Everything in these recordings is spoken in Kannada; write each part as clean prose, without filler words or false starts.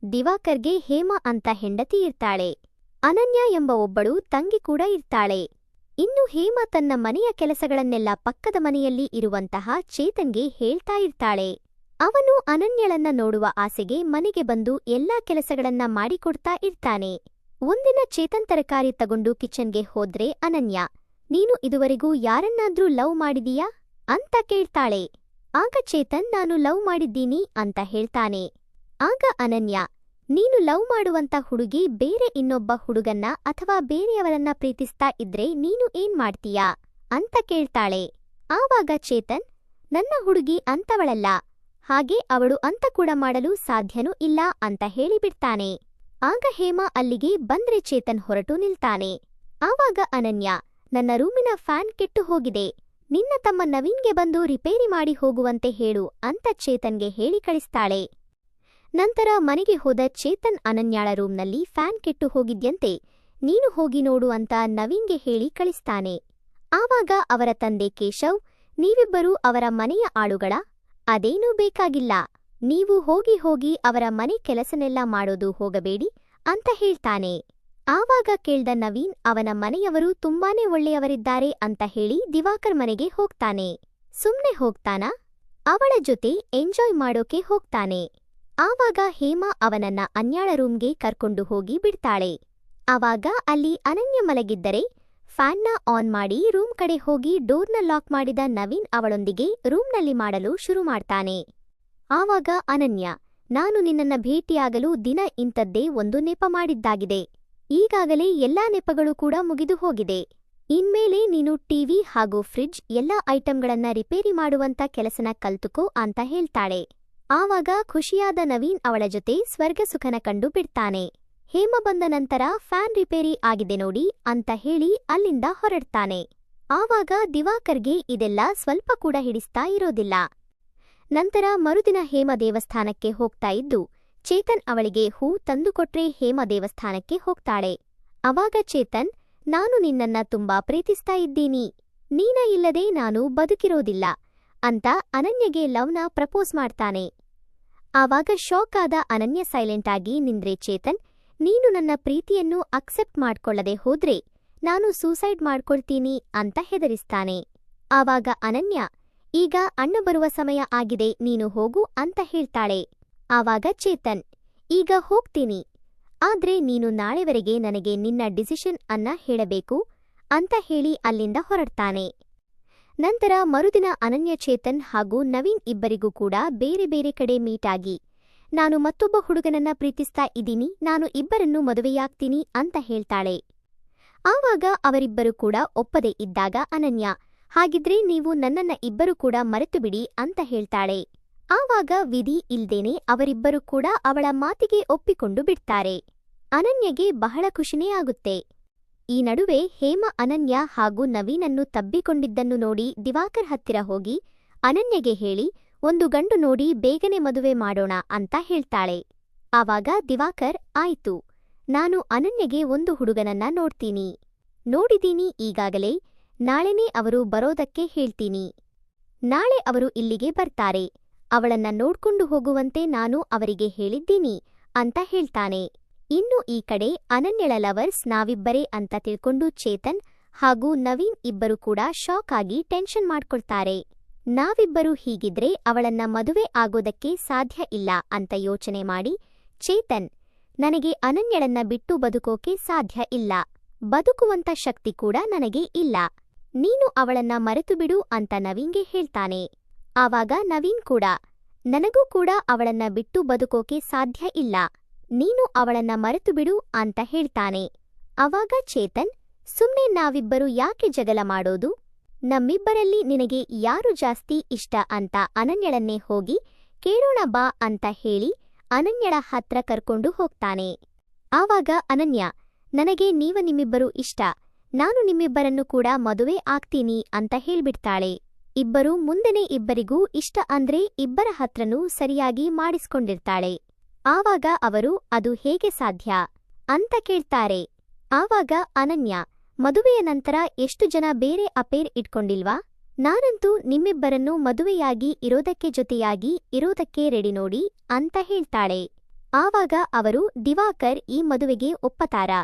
ದಿವಾಕರ್ಗೆ ಹೇಮಾ ಅಂತ ಹೆಂಡತಿ ಇರ್ತಾಳೆ. ಅನನ್ಯ ಎಂಬ ಒಬ್ಬಳು ತಂಗಿ ಕೂಡ ಇರ್ತಾಳೆ. ಇನ್ನು ಹೇಮಾ ತನ್ನ ಮನೆಯ ಕೆಲಸಗಳನ್ನೆಲ್ಲ ಪಕ್ಕದ ಮನೆಯಲ್ಲಿ ಇರುವಂತಹ ಚೇತನ್ಗೆ ಹೇಳ್ತಾ ಇರ್ತಾಳೆ. ಅವನು ಅನನ್ಯಳನ್ನ ನೋಡುವ ಆಸೆಗೆ ಮನೆಗೆ ಬಂದು ಎಲ್ಲಾ ಕೆಲಸಗಳನ್ನ ಮಾಡಿಕೊಡ್ತಾ ಇರ್ತಾನೆ. ಒಂದಿನ ಚೇತನ್ ತರಕಾರಿ ತಗೊಂಡು ಕಿಚನ್ಗೆ ಹೋದ್ರೆ ಅನನ್ಯ, ನೀನು ಇದುವರೆಗೂ ಯಾರನ್ನಾದ್ರೂ ಲವ್ ಮಾಡಿದೀಯಾ ಅಂತ ಕೇಳ್ತಾಳೆ. ಆಗ ಚೇತನ್, ನಾನು ಲವ್ ಮಾಡಿದ್ದೀನಿ ಅಂತ ಹೇಳ್ತಾನೆ. ಆಗ ಅನನ್ಯ, ನೀನು ಲವ್ ಮಾಡುವಂತ ಹುಡುಗಿ ಬೇರೆ ಇನ್ನೊಬ್ಬ ಹುಡುಗನ್ನ ಅಥವಾ ಬೇರೆಯವರನ್ನ ಪ್ರೀತಿಸ್ತಾ ಇದ್ರೆ ನೀನು ಏನ್ ಮಾಡ್ತೀಯಾ ಅಂತ ಕೇಳ್ತಾಳೆ. ಆವಾಗ ಚೇತನ್, ನನ್ನ ಹುಡುಗಿ ಅಂತವಳಲ್ಲ, ಹಾಗೆ ಅವಳು ಅಂತ ಕೂಡ ಮಾಡಲು ಸಾಧ್ಯನೂ ಇಲ್ಲ ಅಂತ ಹೇಳಿಬಿಡ್ತಾನೆ. ಆಗ ಹೇಮಾ ಅಲ್ಲಿಗೆ ಬಂದ್ರೆ ಚೇತನ್ ಹೊರಟು ನಿಲ್ತಾನೆ. ಆವಾಗ ಅನನ್ಯ, ನನ್ನ ರೂಮಿನ ಫ್ಯಾನ್ ಕೆಟ್ಟು ಹೋಗಿದೆ, ನಿನ್ನ ತಮ್ಮ ನವೀನ್ಗೆ ಬಂದು ರಿಪೇರಿ ಮಾಡಿ ಹೋಗುವಂತೆ ಹೇಳು ಅಂತ ಚೇತನ್ಗೆ ಹೇಳಿ ಕಳಿಸ್ತಾಳೆ. ನಂತರ ಮನೆಗೆ ಹೋದ ಚೇತನ್ ಅನನ್ಯಾಳ ರೂಮ್ನಲ್ಲಿ ಫ್ಯಾನ್ ಕೆಟ್ಟು ಹೋಗಿದ್ಯಂತೆ, ನೀನು ಹೋಗಿ ನೋಡು ಅಂತ ನವೀನ್ಗೆ ಹೇಳಿ ಕಳಿಸ್ತಾನೆ. ಆವಾಗ ಅವರ ತಂದೆ ಕೇಶವ್, ನೀವಿಬ್ಬರೂ ಅವರ ಮನೆಯ ಆಳುಗಳ, ಅದೇನೂ ಬೇಕಾಗಿಲ್ಲ, ನೀವು ಹೋಗಿ ಅವರ ಮನೆ ಕೆಲಸನೆಲ್ಲ ಮಾಡೋದು ಹೋಗಬೇಡಿ ಅಂತ ಹೇಳ್ತಾನೆ. ಆವಾಗ ಕೇಳ್ದ ನವೀನ್, ಅವನ ಮನೆಯವರು ತುಂಬಾನೇ ಒಳ್ಳೆಯವರಿದ್ದಾರೆ ಅಂತ ಹೇಳಿ ದಿವಾಕರ್ ಮನೆಗೆ ಹೋಗ್ತಾನೆ. ಸುಮ್ನೆ ಹೋಗ್ತಾನಾ? ಅವಳ ಜೊತೆ ಎಂಜಾಯ್ ಮಾಡೋಕೆ ಹೋಗ್ತಾನೆ. ಆವಾಗ ಹೇಮಾ ಅವನನ್ನ ಅನ್ಯಾಳ ರೂಮ್ಗೆ ಕರ್ಕೊಂಡು ಹೋಗಿ ಬಿಡ್ತಾಳೆ. ಆವಾಗ ಅಲ್ಲಿ ಅನನ್ಯ ಮಲಗಿದ್ದರೆ ಫ್ಯಾನ್ನ ಆನ್ ಮಾಡಿ ರೂಮ್ ಕಡೆ ಹೋಗಿ ಡೋರ್ನ ಲಾಕ್ ಮಾಡಿದ ನವೀನ್ ಅವಳೊಂದಿಗೆ ರೂಮ್ನಲ್ಲಿ ಮಾಡಲು ಶುರು ಮಾಡ್ತಾನೆ. ಆವಾಗ ಅನನ್ಯ, ನಾನು ನಿನ್ನನ್ನ ಭೇಟಿಯಾಗಲು ದಿನ ಇಂಥದ್ದೇ ಒಂದು ನೆಪ ಮಾಡಿದ್ದಾಗಿದೆ. ಈಗಾಗಲೇ ಎಲ್ಲಾ ನೆಪಗಳು ಕೂಡ ಮುಗಿದು ಹೋಗಿದೆ. ಇನ್ಮೇಲೆ ನೀನು ಟಿವಿ ಹಾಗೂ ಫ್ರಿಡ್ಜ್ ಎಲ್ಲಾ ಐಟಂಗಳನ್ನ ರಿಪೇರಿ ಮಾಡುವಂತ ಕೆಲಸನ ಕಲ್ತುಕೋ ಅಂತ ಹೇಳ್ತಾಳೆ. ಆವಾಗ ಖುಷಿಯಾದ ನವೀನ್ ಅವಳ ಜೊತೆ ಸ್ವರ್ಗ ಸುಖನ ಕಂಡು ಬಿಡ್ತಾನೆ. ಹೇಮ ಬಂದ ನಂತರ ಫ್ಯಾನ್ ರಿಪೇರಿ ಆಗಿದೆ ನೋಡಿ ಅಂತ ಹೇಳಿ ಅಲ್ಲಿಂದ ಹೊರಡ್ತಾನೆ. ಆವಾಗ ದಿವಾಕರ್ಗೆ ಇದೆಲ್ಲ ಸ್ವಲ್ಪ ಕೂಡ ಹಿಡಿಸ್ತಾ ಇರೋದಿಲ್ಲ. ನಂತರ ಮರುದಿನ ಹೇಮ ದೇವಸ್ಥಾನಕ್ಕೆ ಹೋಗ್ತಾ ಇದ್ದು ಚೇತನ್ ಅವಳಿಗೆ ಹೂ ತಂದುಕೊಟ್ರೆ ಹೇಮ ದೇವಸ್ಥಾನಕ್ಕೆ ಹೋಗ್ತಾಳೆ. ಅವಾಗ ಚೇತನ್, ನಾನು ನಿನ್ನನ್ನ ತುಂಬಾ ಪ್ರೀತಿಸ್ತಾ ಇದ್ದೀನಿ, ನೀನ ಇಲ್ಲದೆ ನಾನು ಬದುಕಿರೋದಿಲ್ಲ ಅಂತ ಅನನ್ಯಗೆ ಲವ್ನ ಪ್ರಪೋಸ್ ಮಾಡ್ತಾನೆ. ಆವಾಗ ಶಾಕ್ ಆದ ಅನನ್ಯ ಸೈಲೆಂಟ್ ಆಗಿ ನಿಂದ್ರೆ ಚೇತನ್, ನೀನು ನನ್ನ ಪ್ರೀತಿಯನ್ನು ಅಕ್ಸೆಪ್ಟ್ ಮಾಡ್ಕೊಳ್ಳದೆ ಹೋದ್ರೆ ನಾನು ಸೂಸೈಡ್ ಮಾಡ್ಕೊಳ್ತೀನಿ ಅಂತ ಹೆದರಿಸ್ತಾನೆ. ಆವಾಗ ಅನನ್ಯ, ಈಗ ಅಣ್ಣ ಬರುವ ಸಮಯ ಆಗಿದೆ, ನೀನು ಹೋಗು ಅಂತ ಹೇಳ್ತಾಳೆ. ಆವಾಗ ಚೇತನ್, ಈಗ ಹೋಗ್ತೀನಿ, ಆದ್ರೆ ನೀನು ನಾಳೆವರೆಗೆ ನನಗೆ ನಿನ್ನ ಡಿಸಿಷನ್ ಅನ್ನ ಹೇಳಬೇಕು ಅಂತ ಹೇಳಿ ಅಲ್ಲಿಂದ ಹೊರಡ್ತಾನೆ. ನಂತರ ಮರುದಿನ ಅನನ್ಯ ಚೇತನ್ ಹಾಗೂ ನವೀನ್ ಇಬ್ಬರಿಗೂ ಕೂಡ ಬೇರೆ ಬೇರೆ ಕಡೆ ಮೀಟ್ ಆಗಿ, ನಾನು ಮತ್ತೊಬ್ಬ ಹುಡುಗನನ್ನ ಪ್ರೀತಿಸ್ತಾ ಇದ್ದೀನಿ, ನಾನು ಇಬ್ಬರನ್ನೂ ಮದುವೆಯಾಗ್ತೀನಿ ಅಂತ ಹೇಳ್ತಾಳೆ. ಆವಾಗ ಅವರಿಬ್ಬರು ಕೂಡ ಒಪ್ಪದೆ ಇದ್ದಾಗ ಅನನ್ಯ, ಹಾಗಿದ್ರೆ ನೀವು ನನ್ನನ್ನ ಇಬ್ಬರು ಕೂಡ ಮರೆತು ಬಿಡಿ ಅಂತ ಹೇಳ್ತಾಳೆ. ಆವಾಗ ವಿಧಿ ಇಲ್ದೇನೆ ಅವರಿಬ್ಬರು ಕೂಡ ಅವಳ ಮಾತಿಗೆ ಒಪ್ಪಿಕೊಂಡು ಬಿಡ್ತಾರೆ. ಅನನ್ಯಗೆ ಬಹಳ ಖುಷಿನೇ ಆಗುತ್ತೆ. ಈ ನಡುವೆ ಹೇಮ ಅನನ್ಯ ಹಾಗೂ ನವೀನನ್ನು ತಬ್ಬಿಕೊಂಡಿದ್ದನ್ನು ನೋಡಿ ದಿವಾಕರ್ ಹತ್ತಿರ ಹೋಗಿ ಅನನ್ಯಗೆ ಹೇಳಿ, ಒಂದು ಗಂಡು ನೋಡಿ ಬೇಗನೆ ಮದುವೆ ಮಾಡೋಣ ಅಂತ ಹೇಳ್ತಾಳೆ. ಆವಾಗ ದಿವಾಕರ್, ಆಯ್ತು, ನಾನು ಅನನ್ಯಗೆ ಒಂದು ಹುಡುಗನನ್ನ ನೋಡಿದೀನಿ ಈಗಾಗಲೇ, ನಾಳೆನೇ ಅವರು ಬರೋದಕ್ಕೆ ಹೇಳ್ತೀನಿ, ನಾಳೆ ಅವರು ಇಲ್ಲಿಗೆ ಬರ್ತಾರೆ, ಅವಳನ್ನ ನೋಡ್ಕೊಂಡು ಹೋಗುವಂತೆ ನಾನು ಅವರಿಗೆ ಹೇಳಿದ್ದೀನಿ ಅಂತ ಹೇಳ್ತಾನೆ. ಇನ್ನು ಈ ಕಡೆ ಅನನ್ಯಳ ಲವರ್ಸ್ ನಾವಿಬ್ಬರೇ ಅಂತ ತಿಳ್ಕೊಂಡು ಚೇತನ್ ಹಾಗೂ ನವೀನ್ ಇಬ್ಬರು ಕೂಡ ಶಾಕ್ ಆಗಿ ಟೆನ್ಷನ್ ಮಾಡ್ಕೊಳ್ತಾರೆ. ನಾವಿಬ್ಬರು ಹೀಗಿದ್ರೆ ಅವಳನ್ನ ಮದುವೆ ಆಗೋದಕ್ಕೆ ಸಾಧ್ಯ ಇಲ್ಲ ಅಂತ ಯೋಚನೆ ಮಾಡಿ ಚೇತನ್, ನನಗೆ ಅನನ್ಯಳನ್ನ ಬಿಟ್ಟು ಬದುಕೋಕೆ ಸಾಧ್ಯ ಇಲ್ಲ, ಬದುಕುವಂತ ಶಕ್ತಿ ಕೂಡ ನನಗೆ ಇಲ್ಲ, ನೀನು ಅವಳನ್ನ ಮರೆತು ಬಿಡು ಅಂತ ನವೀನ್ಗೆ ಹೇಳ್ತಾನೆ. ಆವಾಗ ನವೀನ್ ಕೂಡ, ನನಗೂ ಕೂಡ ಅವಳನ್ನ ಬಿಟ್ಟು ಬದುಕೋಕೆ ಸಾಧ್ಯ ಇಲ್ಲ, ನೀನು ಅವಳನ್ನ ಮರೆತು ಬಿಡು ಅಂತ ಹೇಳ್ತಾನೆ. ಆವಾಗ ಚೇತನ್, ಸುಮ್ನೆ ನಾವಿಬ್ಬರು ಯಾಕೆ ಜಗಳ ಮಾಡೋದು, ನಮ್ಮಿಬ್ಬರಲ್ಲಿ ನಿನಗೆ ಯಾರು ಜಾಸ್ತಿ ಇಷ್ಟ ಅಂತ ಅನನ್ಯಳನ್ನೇ ಹೋಗಿ ಕೇಳೋಣ ಬಾ ಅಂತ ಹೇಳಿ ಅನನ್ಯಳ ಹತ್ರ ಕರ್ಕೊಂಡು ಹೋಗ್ತಾನೆ. ಆವಾಗ ಅನನ್ಯ, ನನಗೆ ನಿಮ್ಮಿಬ್ಬರು ಇಷ್ಟ, ನಾನು ನಿಮ್ಮಿಬ್ಬರನ್ನು ಕೂಡ ಮದುವೆ ಆಗ್ತೀನಿ ಅಂತ ಹೇಳ್ಬಿಡ್ತಾಳೆ. ಇಬ್ಬರು ಮುಂದೆನೇ ಇಬ್ಬರಿಗೂ ಇಷ್ಟ ಅಂದ್ರೆ ಇಬ್ಬರ ಹತ್ರನೂ ಸರಿಯಾಗಿ ಮಾಡಿಸ್ಕೊಂಡಿರ್ತಾಳೆ. ಆವಾಗ ಅವರು, ಅದು ಹೇಗೆ ಸಾಧ್ಯ ಅಂತ ಕೇಳ್ತಾರೆ. ಆವಾಗ ಅನನ್ಯ, ಮದುವೆಯ ನಂತರ ಎಷ್ಟು ಜನ ಬೇರೆ ಅಪೇರ್ ಇಟ್ಕೊಂಡಿಲ್ವಾ, ನಾನಂತೂ ನಿಮ್ಮಿಬ್ಬರನ್ನು ಮದುವೆಯಾಗಿ ಇರೋದಕ್ಕೆ ಜೊತೆಯಾಗಿ ಇರೋದಕ್ಕೆ ರೆಡಿ ನೋಡಿ ಅಂತ ಹೇಳ್ತಾಳೆ. ಆವಾಗ ಅವರು ದಿವಾಕರ್ ಈ ಮದುವೆಗೆ ಒಪ್ಪತಾರಾ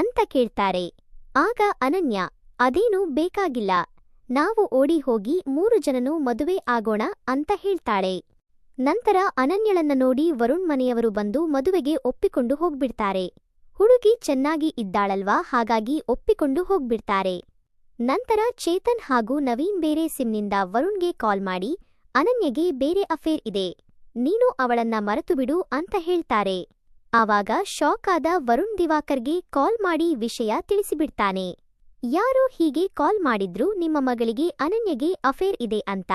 ಅಂತ ಕೇಳ್ತಾರೆ. ಆಗ ಅನನ್ಯ, ಅದೇನೂ ಬೇಕಾಗಿಲ್ಲ, ನಾವು ಓಡಿ ಹೋಗಿ 3 ಜನನೂ ಮದುವೆ ಆಗೋಣ ಅಂತ ಹೇಳ್ತಾಳೆ. ನಂತರ ಅನನ್ಯಳನ್ನ ನೋಡಿ ವರುಣ್ ಮನೆಯವರು ಬಂದು ಮದುವೆಗೆ ಒಪ್ಪಿಕೊಂಡು ಹೋಗ್ಬಿಡ್ತಾರೆ. ಹುಡುಗಿ ಚೆನ್ನಾಗಿ ಇದ್ದಾಳಲ್ವಾ, ಹಾಗಾಗಿ ಒಪ್ಪಿಕೊಂಡು ಹೋಗ್ಬಿಡ್ತಾರೆ. ನಂತರ ಚೇತನ್ ಹಾಗೂ ನವೀನ್ ಬೇರೆ ಸಿಮ್ನಿಂದ ವರುಣ್ಗೆ ಕಾಲ್ ಮಾಡಿ ಅನನ್ಯಗೆ ಬೇರೆ ಅಫೇರ್ ಇದೆ, ನೀನು ಅವಳನ್ನ ಮರೆತುಬಿಡು ಅಂತ ಹೇಳ್ತಾರೆ. ಆವಾಗ ಶಾಕ್ ಆದ ವರುಣ್ ದಿವಾಕರ್ಗೆ ಕಾಲ್ ಮಾಡಿ ವಿಷಯ ತಿಳಿಸಿಬಿಡ್ತಾನೆ. ಯಾರೋ ಹೀಗೆ ಕಾಲ್ ಮಾಡಿದ್ರು ನಿಮ್ಮ ಮಗಳಿಗೆ ಅನನ್ಯಗೆ ಅಫೇರ್ ಇದೆ ಅಂತ.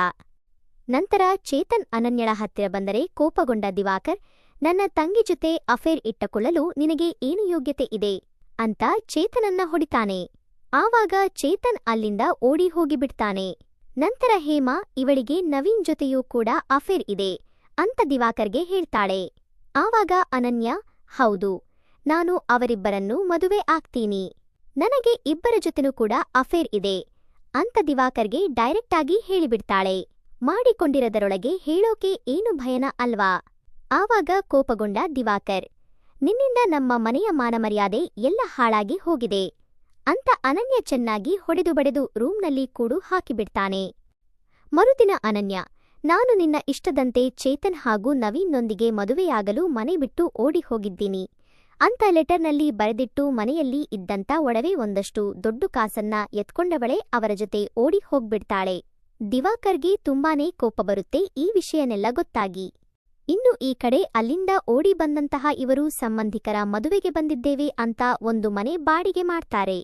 ನಂತರ ಚೇತನ್ ಅನನ್ಯಳ ಹತ್ತಿರ ಬಂದರೆ ಕೋಪಗೊಂಡ ದಿವಾಕರ್, ನನ್ನ ತಂಗಿ ಜೊತೆ ಅಫೇರ್ ಇಟ್ಟುಕೊಳ್ಳಲು ನಿನಗೆ ಏನು ಯೋಗ್ಯತೆ ಇದೆ ಅಂತ ಚೇತನನ್ನ ಹೊಡಿತಾನೆ. ಆವಾಗ ಚೇತನ್ ಅಲ್ಲಿಂದ ಓಡಿ ಹೋಗಿಬಿಡ್ತಾನೆ. ನಂತರ ಹೇಮಾ ಇವಳಿಗೆ ನವೀನ್ ಜೊತೆಯೂ ಕೂಡ ಅಫೇರ್ ಇದೆ ಅಂತ ದಿವಾಕರ್ಗೆ ಹೇಳ್ತಾಳೆ. ಆವಾಗ ಅನನ್ಯ, ಹೌದು, ನಾನು ಅವರಿಬ್ಬರನ್ನೂ ಮದುವೆ ಆಗ್ತೀನಿ, ನನಗೆ ಇಬ್ಬರ ಜೊತೆನೂ ಕೂಡ ಅಫೇರ್ ಇದೆ ಅಂತ ದಿವಾಕರ್ಗೆ ಡೈರೆಕ್ಟಾಗಿ ಹೇಳಿಬಿಡ್ತಾಳೆ. ಮಾಡಿಕೊಂಡಿರದರೊಳಗೆ ಹೇಳೋಕೆ ಏನು ಭಯನ ಅಲ್ವಾ. ಆವಾಗ ಕೋಪಗೊಂಡ ದಿವಾಕರ್, ನಿನ್ನಿಂದ ನಮ್ಮ ಮನೆಯ ಮಾನಮರ್ಯಾದೆ ಎಲ್ಲ ಹಾಳಾಗಿ ಹೋಗಿದೆ ಅಂತ ಅನನ್ಯ ಚೆನ್ನಾಗಿ ಹೊಡೆದು ಬಡೆದು ರೂಮ್ನಲ್ಲಿ ಕೂಡು ಹಾಕಿಬಿಡ್ತಾನೆ. ಮರುದಿನ ಅನನ್ಯ, ನಾನು ನಿನ್ನ ಇಷ್ಟದಂತೆ ಚೇತನ್ ಹಾಗೂ ನವೀನ್ನೊಂದಿಗೆ ಮದುವೆಯಾಗಲು ಮನೆ ಬಿಟ್ಟು ಓಡಿ ಹೋಗಿದ್ದೀನಿ ಅಂತ ಲೆಟರ್ನಲ್ಲಿ ಬರೆದಿಟ್ಟು ಮನೆಯಲ್ಲಿ ಇದ್ದಂಥ ಒಡವೆ ಒಂದಷ್ಟು ದೊಡ್ಡ ಕಾಸನ್ನ ಎತ್ಕೊಂಡವಳೆ ಅವರ ಜೊತೆ ಓಡಿ ಹೋಗ್ಬಿಡ್ತಾಳೆ. ದಿವಾಕರ್ಗೆ ತುಂಬಾನೇ ಕೋಪ ಬರುತ್ತೆ ಈ ವಿಷಯನೆಲ್ಲ ಗೊತ್ತಾಗಿ. ಇನ್ನು ಈ ಕಡೆ ಅಲ್ಲಿಂದ ಓಡಿ ಬಂದಂತಹ ಇವರು ಸಂಬಂಧಿಕರ ಮದುವೆಗೆ ಬಂದಿದ್ದೇವೆ ಅಂತ ಒಂದು ಮನೆ ಬಾಡಿಗೆ ಮಾಡ್ತಾರೆ.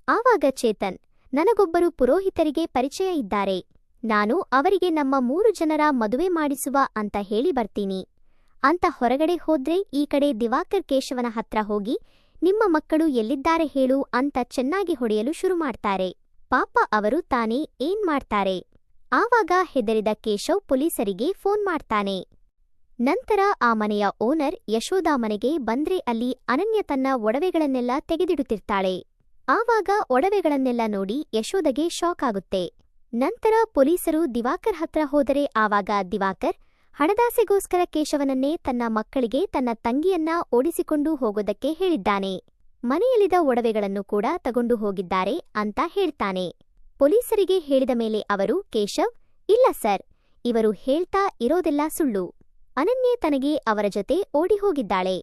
ಆವಾಗ ಚೇತನ್, ನನಗೊಬ್ಬರು ಪುರೋಹಿತರಿಗೆ ಪರಿಚಯ ಇದ್ದಾರೆ, ನಾನು ಅವರಿಗೆ ನಮ್ಮ 3 ಜನರ ಮದುವೆ ಮಾಡಿಸುವ ಅಂತ ಹೇಳಿ ಬರ್ತೀನಿ ಅಂತ ಹೊರಗಡೆ ಹೋದ್ರೆ ಈ ಕಡೆ ದಿವಾಕರ್ ಕೇಶವನ ಹತ್ರ ಹೋಗಿ ನಿಮ್ಮ ಮಕ್ಕಳು ಎಲ್ಲಿದ್ದಾರೆ ಹೇಳು ಅಂತ ಚೆನ್ನಾಗಿ ಹೊಡೆಯಲು ಶುರು ಮಾಡ್ತಾರೆ. ಪಾಪ ಅವರು ತಾನೇ ಏನ್ ಮಾಡ್ತಾರೆ. ಆವಾಗ ಹೆದರಿದ ಕೇಶವ್ ಪೊಲೀಸರಿಗೆ ಫೋನ್ ಮಾಡ್ತಾನೆ. ನಂತರ ಆ ಮನೆಯ ಓನರ್ ಯಶೋದಾ ಮನೆಗೆ ಬಂದ್ರೆ ಅಲ್ಲಿ ಅನನ್ಯ ತನ್ನ ಒಡವೆಗಳನ್ನೆಲ್ಲ ತೆಗೆದಿಡುತ್ತಿರ್ತಾಳೆ. ಆವಾಗ ಒಡವೆಗಳನ್ನೆಲ್ಲ ನೋಡಿ ಯಶೋದಗೆ ಶಾಕ್ ಆಗುತ್ತೆ. ನಂತರ ಪೊಲೀಸರು ದಿವಾಕರ್ ಹತ್ರ ಹೋದರೆ ಆವಾಗ ದಿವಾಕರ್ ಹಣದಾಸೆಗೋಸ್ಕರ ಕೇಶವನನ್ನೇ ತನ್ನ ಮಕ್ಕಳಿಗೆ ತನ್ನ ತಂಗಿಯನ್ನ ಓಡಿಸಿಕೊಂಡು ಹೋಗೋದಕ್ಕೆ ಹೇಳಿದ್ದಾನೆ, ಮನೆಯಲ್ಲಿದ್ದ ಒಡವೆಗಳನ್ನು ಕೂಡ ತಗೊಂಡು ಹೋಗಿದ್ದಾರೆ ಅಂತ ಹೇಳ್ತಾನೆ. ಪೊಲೀಸರಿಗೆ ಹೇಳಿದ ಮೇಲೆ ಅವರು, ಕೇಶವ್, ಇಲ್ಲ ಸರ್, ಇವರು ಹೇಳ್ತಾ ಇರೋದೆಲ್ಲ ಸುಳ್ಳು, ಅನನ್ಯೆ ತನಗೆ ಅವರ ಜೊತೆ ಓಡಿ ಹೋಗಿದ್ದಾಳೆ,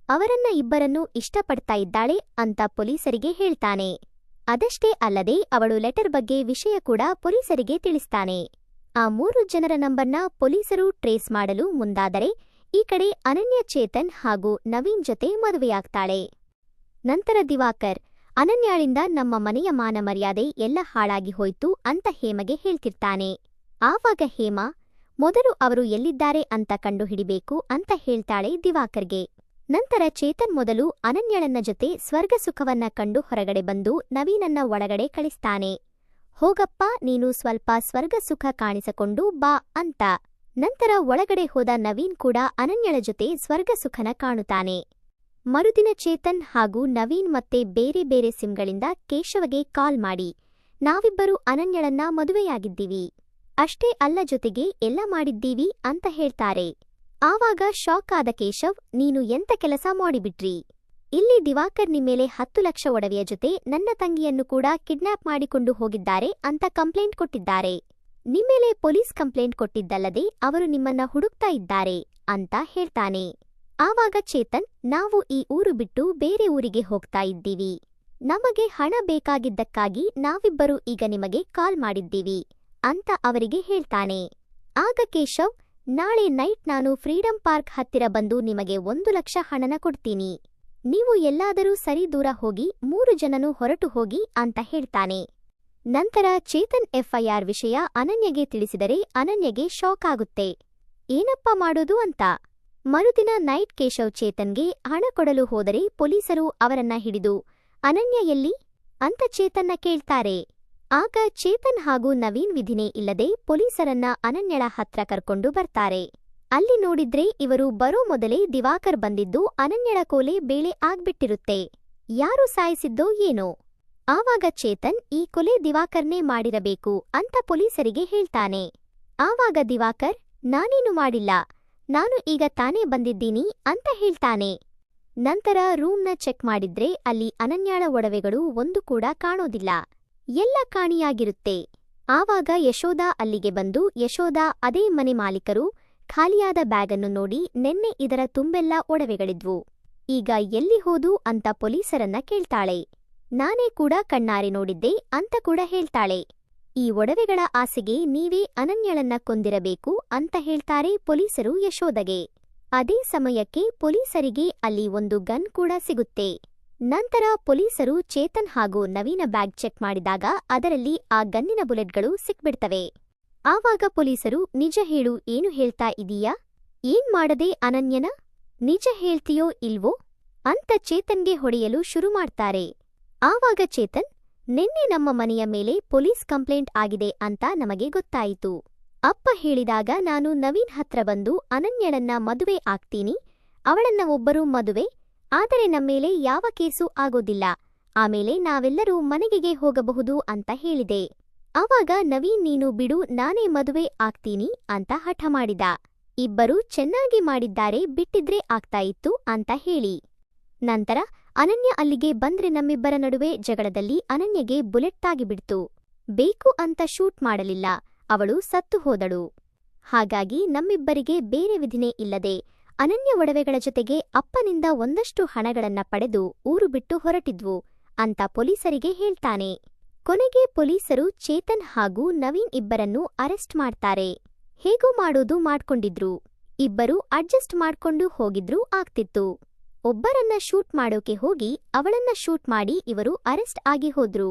ಅವರನ್ನ ಇಬ್ಬರನ್ನೂ ಇಷ್ಟಪಡ್ತಾ ಇದ್ದಾಳೆ ಅಂತ ಪೊಲೀಸರಿಗೆ ಹೇಳ್ತಾನೆ. ಅದಷ್ಟೇ ಅಲ್ಲದೆ ಅವಳು ಲೆಟರ್ ಬಗ್ಗೆ ವಿಷಯ ಕೂಡ ಪೊಲೀಸರಿಗೆ ತಿಳಿಸ್ತಾನೆ. ಆ 3 ಜನರ ನಂಬರ್ನ ಪೊಲೀಸರು ಟ್ರೇಸ್ ಮಾಡಲು ಮುಂದಾದರೆ ಈ ಕಡೆ ಅನನ್ಯ ಚೇತನ್ ಹಾಗೂ ನವೀನ್ ಜೊತೆ ಮದುವೆಯಾಗ್ತಾಳೆ. ನಂತರ ದಿವಾಕರ್, ಅನನ್ಯಾಳಿಂದ ನಮ್ಮ ಮನೆಯ ಮಾನ ಮರ್ಯಾದೆ ಎಲ್ಲ ಹಾಳಾಗಿ ಹೋಯ್ತು ಅಂತ ಹೇಮಗೆ ಹೇಳ್ತಿರ್ತಾನೆ. ಆವಾಗ ಹೇಮಾ, ಮೊದಲು ಅವರು ಎಲ್ಲಿದ್ದಾರೆ ಅಂತ ಕಂಡುಹಿಡಿಬೇಕು ಅಂತ ಹೇಳ್ತಾಳೆ ದಿವಾಕರ್ಗೆ. ನಂತರ ಚೇತನ್ ಮೊದಲು ಅನನ್ಯಳನ್ನ ಜೊತೆ ಸ್ವರ್ಗ ಸುಖವನ್ನ ಕಂಡು ಹೊರಗಡೆ ಬಂದು ನವೀನನ್ನ ಒಳಗಡೆ ಕಳಿಸ್ತಾನೆ. ಹೋಗಪ್ಪ, ನೀನು ಸ್ವಲ್ಪ ಸ್ವರ್ಗ ಸುಖ ಕಾಣಿಸಿಕೊಂಡು ಬಾ ಅಂತ. ನಂತರ ಒಳಗಡೆ ಹೋದ ನವೀನ್ ಕೂಡ ಅನನ್ಯಳ ಜೊತೆ ಸ್ವರ್ಗ ಸುಖನ ಕಾಣುತ್ತಾನೆ. ಮರುದಿನ ಚೇತನ್ ಹಾಗೂ ನವೀನ್ ಮತ್ತೆ ಬೇರೆ ಬೇರೆ ಸಿಮ್ಗಳಿಂದ ಕೇಶವಗೆ ಕಾಲ್ ಮಾಡಿ, ನಾವಿಬ್ಬರು ಅನನ್ಯಳನ್ನ ಮದುವೆಯಾಗಿದ್ದೀವಿ, ಅಷ್ಟೇ ಅಲ್ಲ ಜೊತೆಗೆ ಎಲ್ಲ ಮಾಡಿದ್ದೀವಿ ಅಂತ ಹೇಳ್ತಾರೆ. ಆವಾಗ ಶಾಕ್ ಆದ ಕೇಶವ್, ನೀನು ಎಂತ ಕೆಲಸ ಮಾಡಿಬಿಟ್ರಿ, ಇಲ್ಲಿ ದಿವಾಕರ್ ನಿಮ್ಮೇಲೆ 10 ಲಕ್ಷ ಒಡವೆಯ ಜೊತೆ ನನ್ನ ತಂಗಿಯನ್ನು ಕೂಡ ಕಿಡ್ನಾಪ್ ಮಾಡಿಕೊಂಡು ಹೋಗಿದ್ದಾರೆ ಅಂತ ಕಂಪ್ಲೇಂಟ್ ಕೊಟ್ಟಿದ್ದಾರೆ, ನಿಮ್ಮೇಲೆ ಪೊಲೀಸ್ ಕಂಪ್ಲೇಂಟ್ ಕೊಟ್ಟಿದ್ದಲ್ಲದೆ ಅವರು ನಿಮ್ಮನ್ನ ಹುಡುಕ್ತಾ ಇದ್ದಾರೆ ಅಂತ ಹೇಳ್ತಾನೆ. ಆವಾಗ ಚೇತನ್, ನಾವು ಈ ಊರು ಬಿಟ್ಟು ಬೇರೆ ಊರಿಗೆ ಹೋಗ್ತಾ ಇದ್ದೀವಿ, ನಮಗೆ ಹಣ ಬೇಕಾಗಿದ್ದಕ್ಕಾಗಿ ನಾವಿಬ್ಬರು ಈಗ ನಿಮಗೆ ಕಾಲ್ ಮಾಡಿದ್ದೀವಿ ಅಂತ ಅವರಿಗೆ ಹೇಳ್ತಾನೆ. ಆಗ ಕೇಶವ್, ನಾಳೆ ನೈಟ್ ನಾನು ಫ್ರೀಡಂ ಪಾರ್ಕ್ ಹತ್ತಿರ ಬಂದು ನಿಮಗೆ 1 ಲಕ್ಷ ಹಣನ ಕೊಡ್ತೀನಿ, ನೀವು ಎಲ್ಲಾದರೂ ಸರಿ ದೂರ ಹೋಗಿ 3 ಜನನೂ ಹೊರಟು ಹೋಗಿ ಅಂತ ಹೇಳ್ತಾನೆ. ನಂತರ ಚೇತನ್ FIR ವಿಷಯ ಅನನ್ಯಗೆ ತಿಳಿಸಿದರೆ ಅನನ್ಯಗೆ ಶಾಕ್ ಆಗುತ್ತೆ, ಏನಪ್ಪ ಮಾಡೋದು ಅಂತ. ಮರುದಿನ ನೈಟ್ ಕೇಶವ್ ಚೇತನ್ಗೆ ಹಣ ಕೊಡಲು ಹೋದರೆ ಪೊಲೀಸರು ಅವರನ್ನ ಹಿಡಿದು ಅನನ್ಯ ಎಲ್ಲಿ ಅಂತ ಚೇತನ್ನ ಕೇಳ್ತಾರೆ. ಆಗ ಚೇತನ್ ಹಾಗೂ ನವೀನ್ ವಿಧಿನೇ ಇಲ್ಲದೆ ಪೊಲೀಸರನ್ನ ಅನನ್ಯಳ ಹತ್ರ ಕರ್ಕೊಂಡು ಬರ್ತಾರೆ. ಅಲ್ಲಿ ನೋಡಿದ್ರೆ ಇವರು ಬರೋ ಮೊದಲೇ ದಿವಾಕರ್ ಬಂದಿದ್ದು ಅನನ್ಯಳ ಕೋಲೆ ಬೇಳೆ ಆಗ್ಬಿಟ್ಟಿರುತ್ತೆ. ಯಾರು ಸಾಯಿಸಿದ್ದೋ ಏನೋ. ಆವಾಗ ಚೇತನ್ ಈ ಕೊಲೆ ದಿವಾಕರ್ನೇ ಮಾಡಿರಬೇಕು ಅಂತ ಪೊಲೀಸರಿಗೆ ಹೇಳ್ತಾನೆ. ಆವಾಗ ದಿವಾಕರ್, ನಾನೇನು ಮಾಡಿಲ್ಲ, ನಾನು ಈಗ ತಾನೇ ಬಂದಿದ್ದೀನಿ ಅಂತ ಹೇಳ್ತಾನೆ. ನಂತರ ರೂಮ್ನ ಚೆಕ್ ಮಾಡಿದ್ರೆ ಅಲ್ಲಿ ಅನನ್ಯಾಳ ಒಡವೆಗಳು ಒಂದು ಕೂಡ ಕಾಣೋದಿಲ್ಲ. ಎಲ್ಲ ಕಾಣಿಯಾಗಿರುತ್ತೆ. ಆವಾಗ ಯಶೋಧ ಅಲ್ಲಿಗೆ ಬಂದು, ಯಶೋಧ, ಅದೇ ಮನೆ ಮಾಲೀಕರು ಖಾಲಿಯಾದ ಬ್ಯಾಗನ್ನು ನೋಡಿ, ನೆನ್ನೆ ಇದರ ತುಂಬೆಲ್ಲ ಒಡವೆಗಳಿದ್ವು, ಈಗ ಎಲ್ಲಿ ಹೋದು ಅಂತ ಪೊಲೀಸರನ್ನ ಕೇಳ್ತಾಳೆ. ನಾನೇ ಕೂಡ ಕಣ್ಣಾರೆ ನೋಡಿದ್ದೆ ಅಂತ ಕೂಡ ಹೇಳ್ತಾಳೆ. ಈ ಒಡವೆಗಳ ಆಸೆಗೆ ನೀವೇ ಅನನ್ಯಳನ್ನ ಕೊಂದಿರಬೇಕು ಅಂತ ಹೇಳ್ತಾರೆ ಪೊಲೀಸರು ಯಶೋಧಗೆ. ಅದೇ ಸಮಯಕ್ಕೆ ಪೊಲೀಸರಿಗೆ ಅಲ್ಲಿ ಒಂದು ಗನ್ ಕೂಡ ಸಿಗುತ್ತೆ. ನಂತರ ಪೊಲೀಸರು ಚೇತನ್ ಹಾಗೂ ನವೀನ ಬ್ಯಾಗ್ ಚೆಕ್ ಮಾಡಿದಾಗ ಅದರಲ್ಲಿ ಆ ಗನ್ನಿನ ಬುಲೆಟ್ಗಳು ಸಿಕ್ಬಿಡ್ತವೆ. ಆವಾಗ ಪೊಲೀಸರು, ನಿಜ ಹೇಳು, ಏನು ಹೇಳ್ತಾ ಇದೀಯಾ? ಏನ್ ಮಾಡದೆ ಅನನ್ಯನ? ನಿಜ ಹೇಳ್ತೀಯೋ ಇಲ್ವೋ ಅಂತ ಚೇತನ್ಗೆ ಹೊಡೆಯಲು ಶುರು ಮಾಡ್ತಾರೆ. ಆವಾಗ ಚೇತನ್, ನಿನ್ನೆ ನಮ್ಮ ಮನೆಯ ಮೇಲೆ ಪೊಲೀಸ್ ಕಂಪ್ಲೇಂಟ್ ಆಗಿದೆ ಅಂತ ನಮಗೆ ಗೊತ್ತಾಯಿತು. ಅಪ್ಪ ಹೇಳಿದಾಗ ನಾನು ನವೀನ್ ಹತ್ರ ಬಂದು ಅನನ್ಯಳನ್ನ ಮದುವೆ ಆಗ್ತೀನಿ, ಅವಳನ್ನ ಒಬ್ಬರು ಮದುವೆ ಆದರೆ ನಮ್ಮೇಲೆ ಯಾವ ಕೇಸು ಆಗೋದಿಲ್ಲ, ಆಮೇಲೆ ನಾವೆಲ್ಲರೂ ಮನೆಗೆ ಹೋಗಬಹುದು ಅಂತ ಹೇಳಿದೆ. ಆವಾಗ ನವೀನ್, ನೀನು ಬಿಡು, ನಾನೇ ಮದುವೆ ಆಗ್ತೀನಿ ಅಂತ ಹಠ ಮಾಡಿದ. ಇಬ್ಬರೂ ಚೆನ್ನಾಗಿ ಮಾಡಿದ್ದಾರೆ, ಬಿಟ್ಟಿದ್ರೆ ಆಗ್ತಾಯಿತ್ತು ಅಂತ ಹೇಳಿ. ನಂತರ ಅನನ್ಯ ಅಲ್ಲಿಗೆ ಬಂದ್ರೆ ನಮ್ಮಿಬ್ಬರ ನಡುವೆ ಜಗಳದಲ್ಲಿ ಅನನ್ಯಗೆ ಬುಲೆಟ್ ತಾಗಿಬಿಡ್ತು. ಬೇಕು ಅಂತ ಶೂಟ್ ಮಾಡಲಿಲ್ಲ, ಅವಳು ಸತ್ತು ಹೋದಳು. ಹಾಗಾಗಿ ನಮ್ಮಿಬ್ಬರಿಗೆ ಬೇರೆ ವಿಧಿನೇ ಇಲ್ಲದೆ ಅನನ್ಯ ಒಡವೆಗಳ ಜೊತೆಗೆ ಅಪ್ಪನಿಂದ ಒಂದಷ್ಟು ಹಣಗಳನ್ನ ಪಡೆದು ಊರು ಬಿಟ್ಟು ಹೊರಟಿದ್ವು ಅಂತ ಪೊಲೀಸರಿಗೆ ಹೇಳ್ತಾನೆ. ಕೊನೆಗೆ ಪೊಲೀಸರು ಚೇತನ್ ಹಾಗೂ ನವೀನ್ ಇಬ್ಬರನ್ನೂ ಅರೆಸ್ಟ್ ಮಾಡ್ತಾರೆ. ಹೇಗೋ ಮಾಡೋದು ಮಾಡ್ಕೊಂಡಿದ್ರು. ಇಬ್ಬರು ಅಡ್ಜಸ್ಟ್ ಮಾಡ್ಕೊಂಡು ಹೋಗಿದ್ರೂ ಆಗ್ತಿತ್ತು. ಒಬ್ಬರನ್ನ ಶೂಟ್ ಮಾಡೋಕೆ ಹೋಗಿ ಅವಳನ್ನ ಶೂಟ್ ಮಾಡಿ ಇವರು ಅರೆಸ್ಟ್ ಆಗಿ ಹೋದ್ರು.